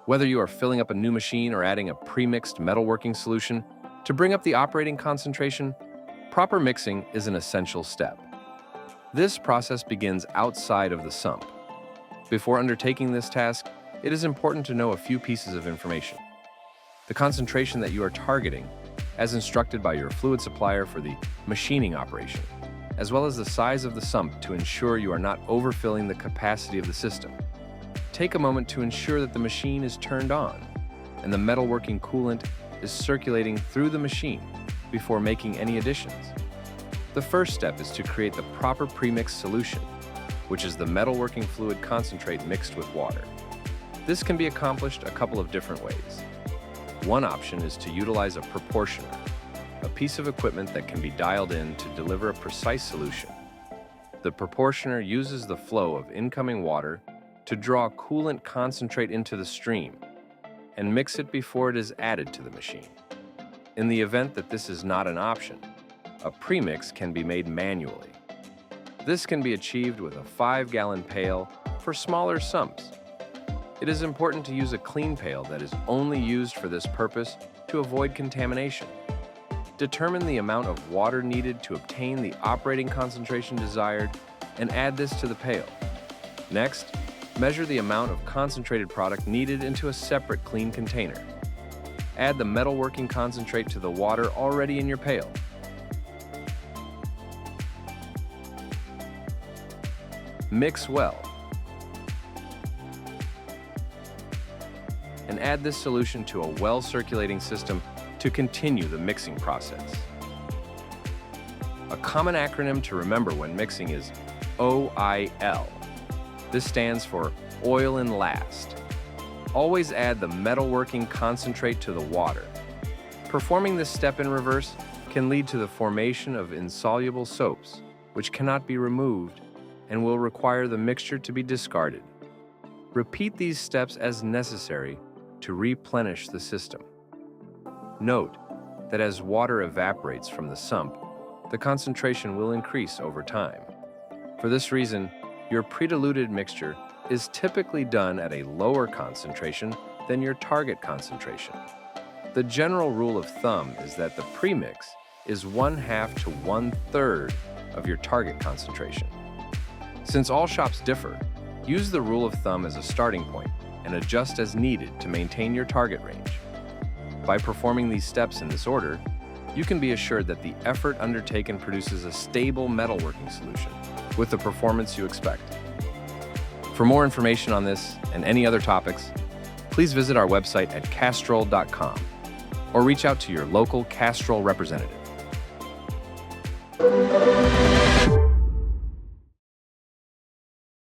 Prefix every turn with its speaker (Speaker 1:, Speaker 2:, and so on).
Speaker 1: Whether you are filling up a new machine or adding a pre-mixed metalworking solution to bring up the operating concentration, proper mixing is an essential step. This process begins outside of the sump. Before undertaking this task, it is important to know a few pieces of information. The concentration that you are targeting, as instructed by your fluid supplier for the machining operation, as well as the size of the sump to ensure you are not overfilling the capacity of the system. Take a moment to ensure that the machine is turned on and the metalworking coolant is circulating through the machine before making any additions. The first step is to create the proper premixed solution, which is the metalworking fluid concentrate mixed with water. This can be accomplished a couple of different ways. One option is to utilize a proportioner, a piece of equipment that can be dialed in to deliver a precise solution. The proportioner uses the flow of incoming water to draw coolant concentrate into the stream and mix it before it is added to the machine. In the event that this is not an option, a premix can be made manually. This can be achieved with a 5-gallon pail for smaller sumps. It is important to use a clean pail that is only used for this purpose to avoid contamination. Determine the amount of water needed to obtain the operating concentration desired and add this to the pail. Next, measure the amount of concentrated product needed into a separate clean container. Add the metalworking concentrate to the water already in your pail. Mix well. And add this solution to a well-circulating system to continue the mixing process. A common acronym to remember when mixing is OIL. This stands for oil and last. Always add the metalworking concentrate to the water. Performing this step in reverse can lead to the formation of insoluble soaps, which cannot be removed and will require the mixture to be discarded. Repeat these steps as necessary to replenish the system. Note that as water evaporates from the sump, the concentration will increase over time. For this reason, your pre-diluted mixture is typically done at a lower concentration than your target concentration. The general rule of thumb is that the premix is 1/2 to 1/3 of your target concentration. Since all shops differ, use the rule of thumb as a starting point and adjust as needed to maintain your target range. By performing these steps in this order, you can be assured that the effort undertaken produces a stable metalworking solution with the performance you expect. For more information on this and any other topics, please visit our website at castrol.com or reach out to your local Castrol representative.